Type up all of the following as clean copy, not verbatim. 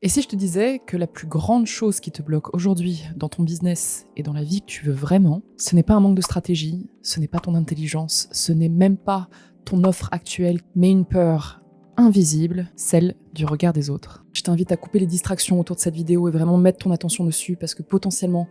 Et si je te disais que la plus grande chose qui te bloque aujourd'hui dans ton business et dans la vie que tu veux vraiment, ce n'est pas un manque de stratégie, ce n'est pas ton intelligence, ce n'est même pas ton offre actuelle, mais une peur invisible, celle du regard des autres. Je t'invite à couper les distractions autour de cette vidéo et vraiment mettre ton attention dessus parce que potentiellement,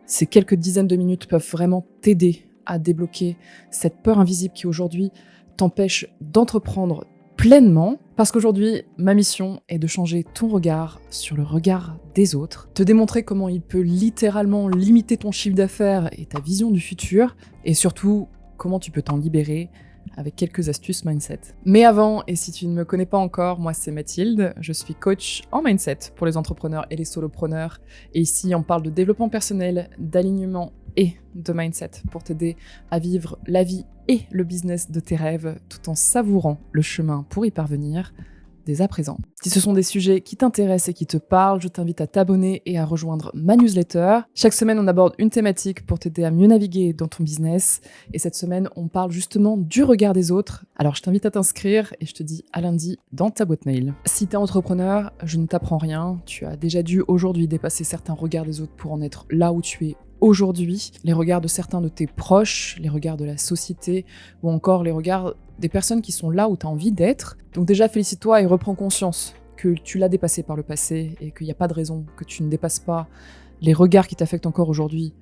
ces quelques dizaines de minutes peuvent vraiment t'aider à débloquer cette peur invisible qui aujourd'hui t'empêche d'entreprendre pleinement, parce qu'aujourd'hui, ma mission est de changer ton regard sur le regard des autres, te démontrer comment il peut littéralement limiter ton chiffre d'affaires et ta vision du futur, et surtout, comment tu peux t'en libérer avec quelques astuces mindset. Mais avant, et si tu ne me connais pas encore, moi c'est Mathilde, je suis coach en mindset pour les entrepreneurs et les solopreneurs, et ici on parle de développement personnel, d'alignement et de mindset pour t'aider à vivre la vie et le business de tes rêves tout en savourant le chemin pour y parvenir dès à présent. Si ce sont des sujets qui t'intéressent et qui te parlent, je t'invite à t'abonner et à rejoindre ma newsletter. Chaque semaine, on aborde une thématique pour t'aider à mieux naviguer dans ton business. Et cette semaine, on parle justement du regard des autres. Alors, je t'invite à t'inscrire et je te dis à lundi dans ta boîte mail. Si t'es entrepreneur, je ne t'apprends rien. Tu as déjà dû aujourd'hui dépasser certains regards des autres pour en être là où tu es aujourd'hui, les regards de certains de tes proches, les regards de la société, ou encore les regards des personnes qui sont là où tu as envie d'être. Donc déjà, félicite-toi et reprends conscience que tu l'as dépassé par le passé et qu'il n'y a pas de raison que tu ne dépasses pas les regards qui t'affectent encore aujourd'hui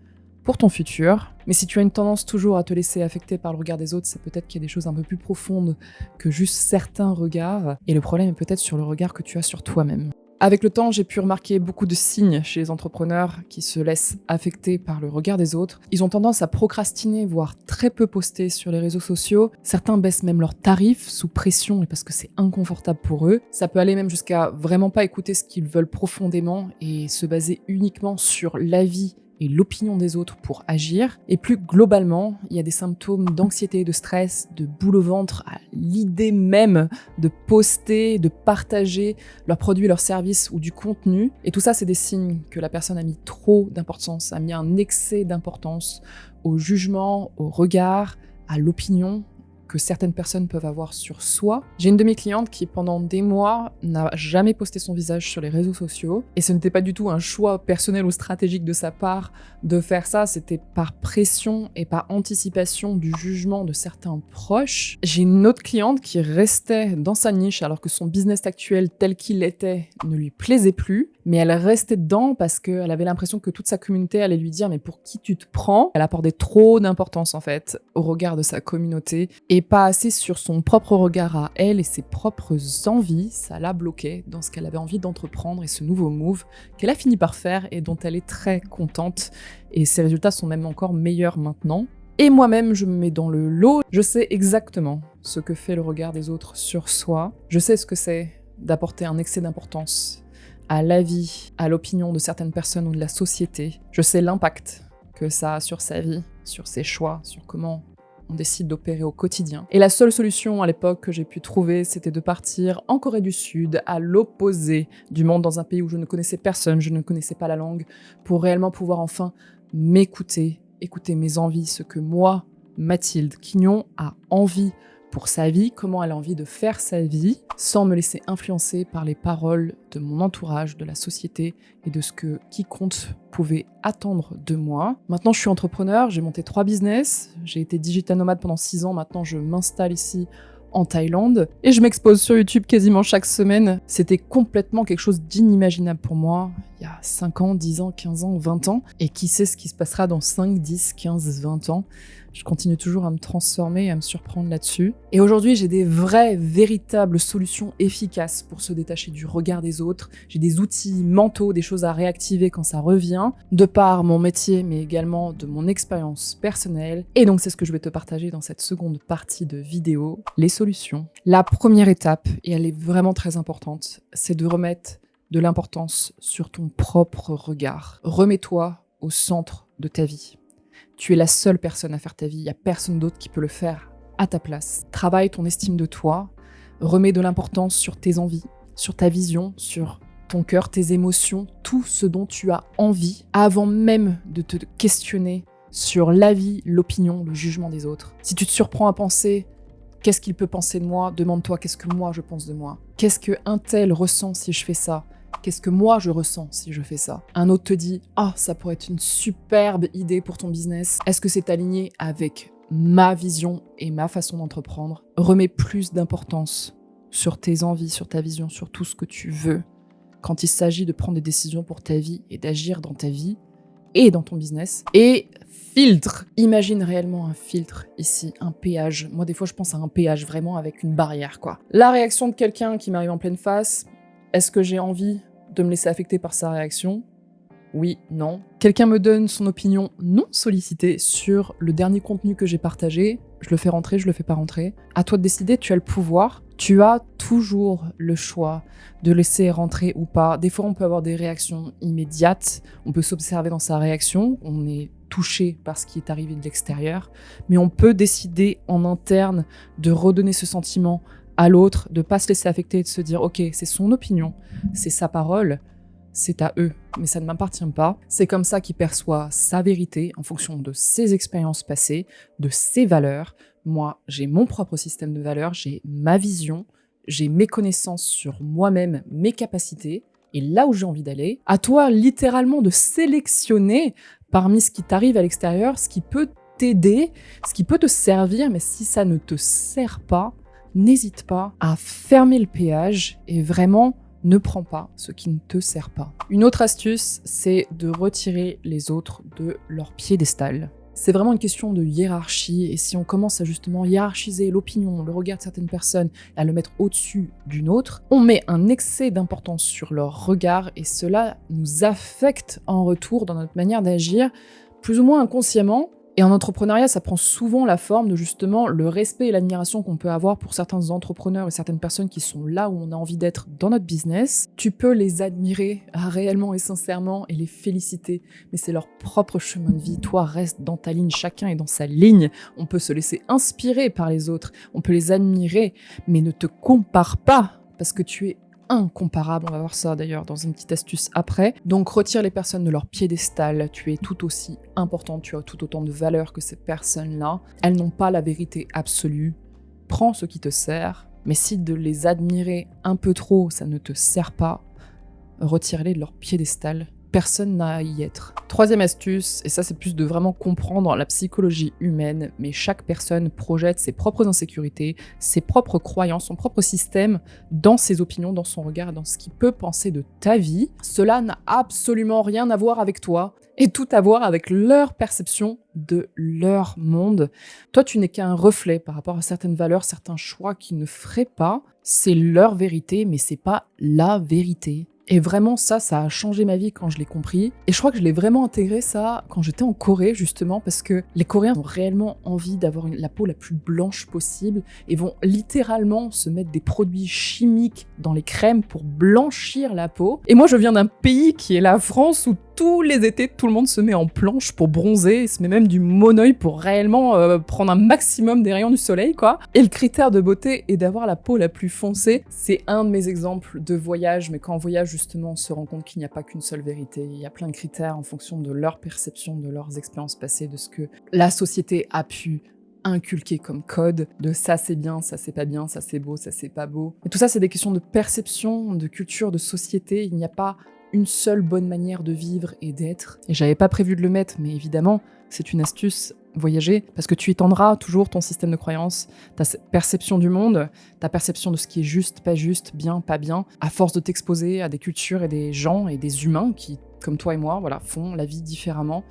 pour ton futur. Mais si tu as une tendance toujours à te laisser affecter par le regard des autres, c'est peut-être qu'il y a des choses un peu plus profondes que juste certains regards, et le problème est peut-être sur le regard que tu as sur toi-même. Avec le temps, j'ai pu remarquer beaucoup de signes chez les entrepreneurs qui se laissent affecter par le regard des autres. Ils ont tendance à procrastiner, voire très peu poster sur les réseaux sociaux. Certains baissent même leurs tarifs sous pression et parce que c'est inconfortable pour eux. Ça peut aller même jusqu'à vraiment pas écouter ce qu'ils veulent profondément et se baser uniquement sur l'avis et l'opinion des autres pour agir. Et plus globalement, il y a des symptômes d'anxiété, de stress, de boule au ventre à l'idée même de poster, de partager leurs produits, leurs services ou du contenu. Et tout ça, c'est des signes que la personne a mis trop d'importance, a mis un excès d'importance au jugement, au regard, à l'opinion que certaines personnes peuvent avoir sur soi. J'ai une de mes clientes qui, pendant des mois, n'a jamais posté son visage sur les réseaux sociaux. Et ce n'était pas du tout un choix personnel ou stratégique de sa part de faire ça, c'était par pression et par anticipation du jugement de certains proches. J'ai une autre cliente qui restait dans sa niche alors que son business actuel tel qu'il était ne lui plaisait plus, mais elle restait dedans parce qu'elle avait l'impression que toute sa communauté allait lui dire « mais pour qui tu te prends ?» Elle apportait trop d'importance en fait au regard de sa communauté et pas assez sur son propre regard à elle et ses propres envies. Ça la bloquait dans ce qu'elle avait envie d'entreprendre et ce nouveau move qu'elle a fini par faire et dont elle est très contente. Et ses résultats sont même encore meilleurs maintenant. Et moi-même, je me mets dans le lot. Je sais exactement ce que fait le regard des autres sur soi. Je sais ce que c'est d'apporter un excès d'importance à l'avis, à l'opinion de certaines personnes ou de la société. Je sais l'impact que ça a sur sa vie, sur ses choix, sur comment on décide d'opérer au quotidien. Et la seule solution à l'époque que j'ai pu trouver, c'était de partir en Corée du Sud, à l'opposé du monde, dans un pays où je ne connaissais personne, je ne connaissais pas la langue, pour réellement pouvoir enfin m'écouter, écouter mes envies, ce que moi, Mathilde Quignon, a envie pour sa vie, comment elle a envie de faire sa vie, sans me laisser influencer par les paroles de mon entourage, de la société et de ce que quiconque pouvait attendre de moi. Maintenant, je suis entrepreneur, j'ai monté 3 business, j'ai été digital nomade pendant 6 ans, maintenant je m'installe ici en Thaïlande et je m'expose sur YouTube quasiment chaque semaine. C'était complètement quelque chose d'inimaginable pour moi il y a 5 ans, 10 ans, 15 ans, 20 ans. Et qui sait ce qui se passera dans 5, 10, 15, 20 ans. Je continue toujours à me transformer et à me surprendre là-dessus. Et aujourd'hui, j'ai des vraies, véritables solutions efficaces pour se détacher du regard des autres. J'ai des outils mentaux, des choses à réactiver quand ça revient, de par mon métier, mais également de mon expérience personnelle. Et donc, c'est ce que je vais te partager dans cette seconde partie de vidéo, les solutions. La première étape, et elle est vraiment très importante, c'est de remettre de l'importance sur ton propre regard. Remets-toi au centre de ta vie. Tu es la seule personne à faire ta vie, il n'y a personne d'autre qui peut le faire à ta place. Travaille ton estime de toi, remets de l'importance sur tes envies, sur ta vision, sur ton cœur, tes émotions, tout ce dont tu as envie, avant même de te questionner sur l'avis, l'opinion, le jugement des autres. Si tu te surprends à penser « qu'est-ce qu'il peut penser de moi ?» demande-toi « qu'est-ce que moi je pense de moi ?» Qu'est-ce qu'un tel ressent si je fais ça ? Qu'est-ce que moi je ressens si je fais ça? Un autre te dit « Ah, ça pourrait être une superbe idée pour ton business. Est-ce que c'est aligné avec ma vision et ma façon d'entreprendre ?» Remets plus d'importance sur tes envies, sur ta vision, sur tout ce que tu veux. Quand il s'agit de prendre des décisions pour ta vie et d'agir dans ta vie et dans ton business. Et filtre. Imagine réellement un filtre ici, un péage. Moi, des fois, je pense à un péage vraiment avec une barrière, quoi. La réaction de quelqu'un qui m'arrive en pleine face, est-ce que j'ai envie de me laisser affecter par sa réaction? Oui, non. Quelqu'un me donne son opinion non sollicitée sur le dernier contenu que j'ai partagé. Je le fais rentrer, je le fais pas rentrer. À toi de décider, tu as le pouvoir. Tu as toujours le choix de laisser rentrer ou pas. Des fois, on peut avoir des réactions immédiates. On peut s'observer dans sa réaction. On est touché par ce qui est arrivé de l'extérieur. Mais on peut décider en interne de redonner ce sentiment à l'autre, de pas se laisser affecter et de se dire « Ok, c'est son opinion, c'est sa parole. » C'est à eux, mais ça ne m'appartient pas. C'est comme ça qu'il perçoit sa vérité en fonction de ses expériences passées, de ses valeurs. Moi, j'ai mon propre système de valeurs, j'ai ma vision, j'ai mes connaissances sur moi-même, mes capacités, et là où j'ai envie d'aller. À toi, littéralement, de sélectionner parmi ce qui t'arrive à l'extérieur, ce qui peut t'aider, ce qui peut te servir, mais si ça ne te sert pas, n'hésite pas à fermer le péage et vraiment ne prends pas ce qui ne te sert pas. Une autre astuce, c'est de retirer les autres de leur piédestal. C'est vraiment une question de hiérarchie, et si on commence à justement hiérarchiser l'opinion, le regard de certaines personnes, et à le mettre au-dessus d'une autre, on met un excès d'importance sur leur regard, et cela nous affecte en retour dans notre manière d'agir, plus ou moins inconsciemment. Et en entrepreneuriat, ça prend souvent la forme de justement le respect et l'admiration qu'on peut avoir pour certains entrepreneurs et certaines personnes qui sont là où on a envie d'être dans notre business. Tu peux les admirer réellement et sincèrement et les féliciter, mais c'est leur propre chemin de vie. Toi, reste dans ta ligne, chacun est dans sa ligne. On peut se laisser inspirer par les autres, on peut les admirer, mais ne te compare pas parce que tu es incomparable, on va voir ça d'ailleurs dans une petite astuce après. Donc retire les personnes de leur piédestal, tu es tout aussi important, tu as tout autant de valeur que ces personnes-là. Elles n'ont pas la vérité absolue. Prends ce qui te sert, mais si de les admirer un peu trop, ça ne te sert pas, retire-les de leur piédestal. Personne n'a à y être. Troisième astuce, et ça c'est plus de vraiment comprendre la psychologie humaine, mais chaque personne projette ses propres insécurités, ses propres croyances, son propre système dans ses opinions, dans son regard, dans ce qu'il peut penser de ta vie. Cela n'a absolument rien à voir avec toi et tout à voir avec leur perception de leur monde. Toi, tu n'es qu'un reflet par rapport à certaines valeurs, certains choix qu'ils ne feraient pas. C'est leur vérité, mais c'est pas la vérité. Et vraiment, ça a changé ma vie quand je l'ai compris. Et je crois que je l'ai vraiment intégré, ça, quand j'étais en Corée, justement, parce que les Coréens ont réellement envie d'avoir la peau la plus blanche possible et vont littéralement se mettre des produits chimiques dans les crèmes pour blanchir la peau. Et moi, je viens d'un pays qui est la France, où tous les étés, tout le monde se met en planche pour bronzer, et se met même du monoeil pour réellement prendre un maximum des rayons du soleil, quoi. Et le critère de beauté est d'avoir la peau la plus foncée. C'est un de mes exemples de voyage, mais quand on voyage, justement, on se rend compte qu'il n'y a pas qu'une seule vérité. Il y a plein de critères en fonction de leur perception, de leurs expériences passées, de ce que la société a pu inculquer comme code, de ça c'est bien, ça c'est pas bien, ça c'est beau, ça c'est pas beau. Et tout ça, c'est des questions de perception, de culture, de société. Il n'y a pas une seule bonne manière de vivre et d'être. Et j'avais pas prévu de le mettre, mais évidemment, c'est une astuce, voyager, parce que tu étendras toujours ton système de croyances, ta perception du monde, ta perception de ce qui est juste, pas juste, bien, pas bien, à force de t'exposer à des cultures et des gens et des humains qui, comme toi et moi, voilà, font la vie différemment.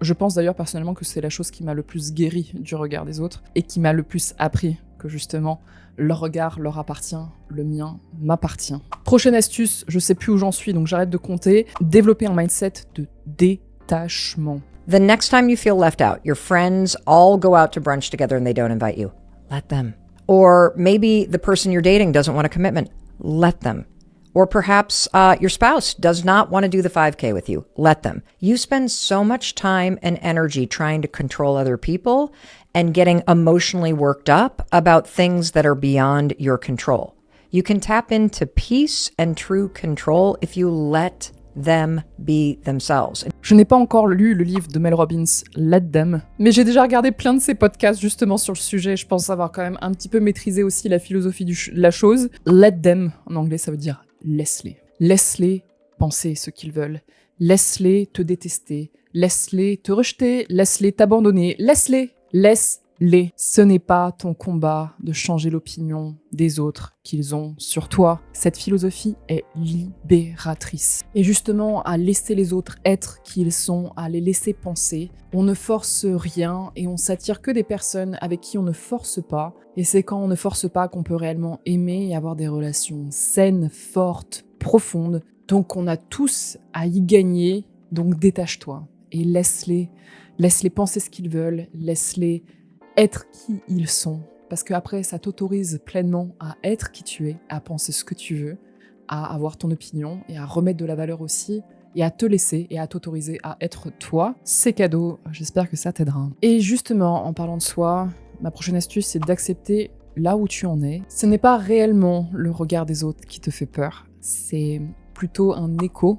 Je pense d'ailleurs personnellement que c'est la chose qui m'a le plus guéri du regard des autres et qui m'a le plus appris que justement, leur regard leur appartient, le mien m'appartient. Prochaine astuce, je sais plus où j'en suis, donc j'arrête de compter. Développer un mindset de détachement. The next time you feel left out, your friends all go out to brunch together and they don't invite you. Let them. Or maybe the person you're dating doesn't want a commitment. Let them. Or perhaps your spouse does not want to do the 5K with you. Let them. You spend so much time and energy trying to control other people and getting emotionally worked up about things that are beyond your control. You can tap into peace and true control if you let them be themselves. Je n'ai pas encore lu le livre de Mel Robbins, Let Them, mais j'ai déjà regardé plein de ses podcasts justement sur le sujet. Je pense avoir quand même un petit peu maîtrisé aussi la philosophie de la chose. Let them, en anglais, ça veut dire laisse-les. Laisse-les penser ce qu'ils veulent. Laisse-les te détester. Laisse-les te rejeter. Laisse-les t'abandonner. Laisse-les. Laisse-les. Ce n'est pas ton combat de changer l'opinion des autres qu'ils ont sur toi. Cette philosophie est libératrice. Et justement, à laisser les autres être qui ils sont, à les laisser penser, on ne force rien et on s'attire que des personnes avec qui on ne force pas. Et c'est quand on ne force pas qu'on peut réellement aimer et avoir des relations saines, fortes, profondes. Donc on a tous à y gagner, donc détache-toi et laisse-les penser ce qu'ils veulent, laisse-les être qui ils sont. Parce qu'après, ça t'autorise pleinement à être qui tu es, à penser ce que tu veux, à avoir ton opinion et à remettre de la valeur aussi, et à te laisser et à t'autoriser à être toi. C'est cadeau, j'espère que ça t'aidera. Et justement, en parlant de soi, ma prochaine astuce, c'est d'accepter là où tu en es. Ce n'est pas réellement le regard des autres qui te fait peur, c'est plutôt un écho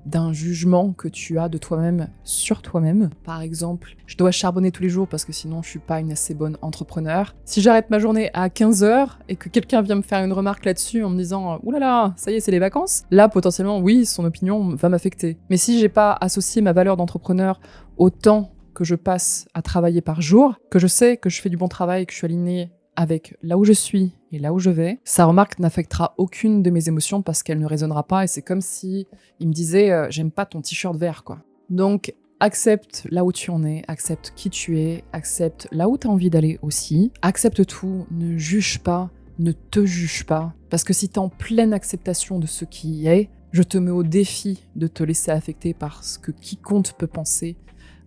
d'un jugement que tu as de toi-même sur toi-même. Par exemple, je dois charbonner tous les jours parce que sinon je suis pas une assez bonne entrepreneur. Si j'arrête ma journée à 15h et que quelqu'un vient me faire une remarque là-dessus en me disant « Ouh là là, ça y est, c'est les vacances », là potentiellement, oui, son opinion va m'affecter. Mais si j'ai pas associé ma valeur d'entrepreneur au temps que je passe à travailler par jour, que je sais que je fais du bon travail, que je suis alignée avec là où je suis et là où je vais, sa remarque n'affectera aucune de mes émotions parce qu'elle ne résonnera pas et c'est comme si il me disait j'aime pas ton t-shirt vert quoi. Donc accepte là où tu en es, accepte qui tu es, accepte là où tu as envie d'aller aussi, accepte tout, ne juge pas, ne te juge pas parce que si tu es en pleine acceptation de ce qui est, je te mets au défi de te laisser affecter par ce que quiconque peut penser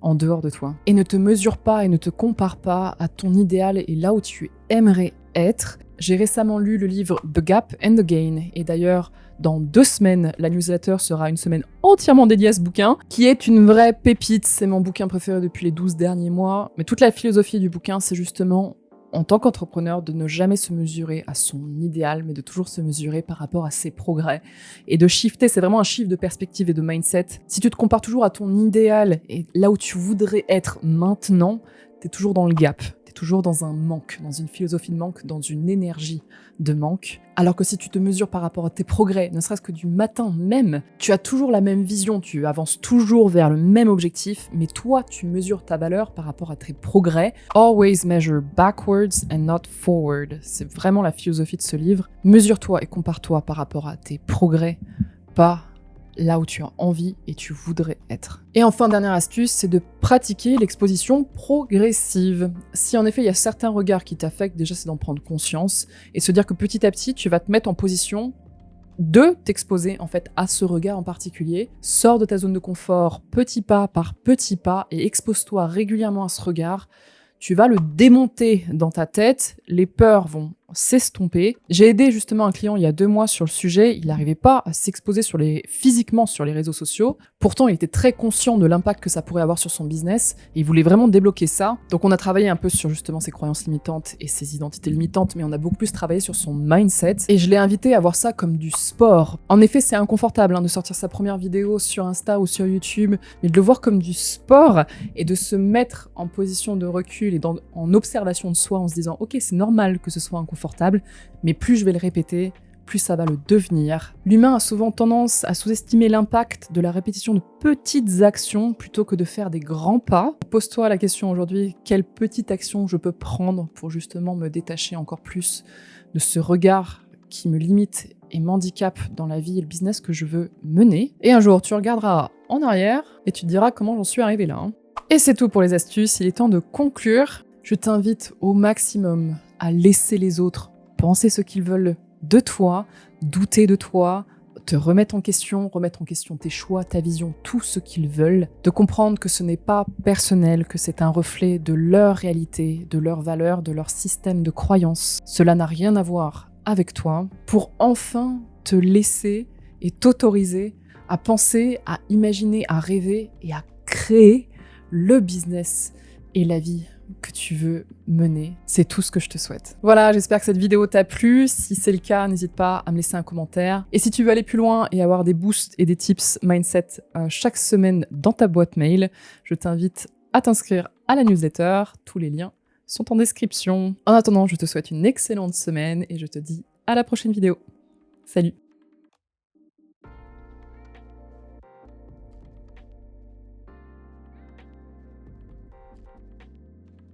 en dehors de toi. Et ne te mesure pas et ne te compare pas à ton idéal et là où tu aimerais être. J'ai récemment lu le livre The Gap and the Gain, et d'ailleurs, dans 2 semaines, la newsletter sera une semaine entièrement dédiée à ce bouquin, qui est une vraie pépite. C'est mon bouquin préféré depuis les 12 derniers mois. Mais toute la philosophie du bouquin, c'est justement, en tant qu'entrepreneur, de ne jamais se mesurer à son idéal, mais de toujours se mesurer par rapport à ses progrès. Et de shifter, c'est vraiment un shift de perspective et de mindset. Si tu te compares toujours à ton idéal et là où tu voudrais être maintenant, t'es toujours dans le gap. Toujours dans un manque, dans une philosophie de manque, dans une énergie de manque. Alors que si tu te mesures par rapport à tes progrès, ne serait-ce que du matin même, tu as toujours la même vision, tu avances toujours vers le même objectif, mais toi, tu mesures ta valeur par rapport à tes progrès. Always measure backwards and not forward. C'est vraiment la philosophie de ce livre. Mesure-toi et compare-toi par rapport à tes progrès, pas là où tu as envie et tu voudrais être. Et enfin, dernière astuce, c'est de pratiquer l'exposition progressive. Si en effet il y a certains regards qui t'affectent, déjà c'est d'en prendre conscience et se dire que petit à petit tu vas te mettre en position de t'exposer en fait à ce regard en particulier. Sors de ta zone de confort petit pas par petit pas et expose-toi régulièrement à ce regard. Tu vas le démonter dans ta tête, les peurs vont s'estomper. J'ai aidé justement un client il y a 2 mois sur le sujet, il n'arrivait pas à s'exposer physiquement sur les réseaux sociaux. Pourtant, il était très conscient de l'impact que ça pourrait avoir sur son business et il voulait vraiment débloquer ça. Donc on a travaillé un peu sur justement ses croyances limitantes et ses identités limitantes, mais on a beaucoup plus travaillé sur son mindset et je l'ai invité à voir ça comme du sport. En effet, c'est inconfortable de sortir sa première vidéo sur Insta ou sur YouTube, mais de le voir comme du sport et de se mettre en position de recul et en observation de soi en se disant « Ok, c'est normal que ce soit inconfortable, mais plus je vais le répéter, plus ça va le devenir. » L'humain a souvent tendance à sous-estimer l'impact de la répétition de petites actions plutôt que de faire des grands pas. Pose-toi la question aujourd'hui, quelle petite action je peux prendre pour justement me détacher encore plus de ce regard qui me limite et m'handicape dans la vie et le business que je veux mener. Et un jour, tu regarderas en arrière et tu te diras comment j'en suis arrivé là. Et c'est tout pour les astuces, il est temps de conclure. Je t'invite au maximum à laisser les autres penser ce qu'ils veulent de toi, douter de toi, te remettre en question tes choix, ta vision, tout ce qu'ils veulent, de comprendre que ce n'est pas personnel, que c'est un reflet de leur réalité, de leurs valeurs, de leur système de croyances. Cela n'a rien à voir avec toi, pour enfin te laisser et t'autoriser à penser, à imaginer, à rêver et à créer le business et la vie que tu veux mener. C'est tout ce que je te souhaite. Voilà, j'espère que cette vidéo t'a plu. Si c'est le cas, n'hésite pas à me laisser un commentaire. Et si tu veux aller plus loin et avoir des boosts et des tips mindset chaque semaine dans ta boîte mail, je t'invite à t'inscrire à la newsletter. Tous les liens sont en description. En attendant, je te souhaite une excellente semaine et je te dis à la prochaine vidéo. Salut!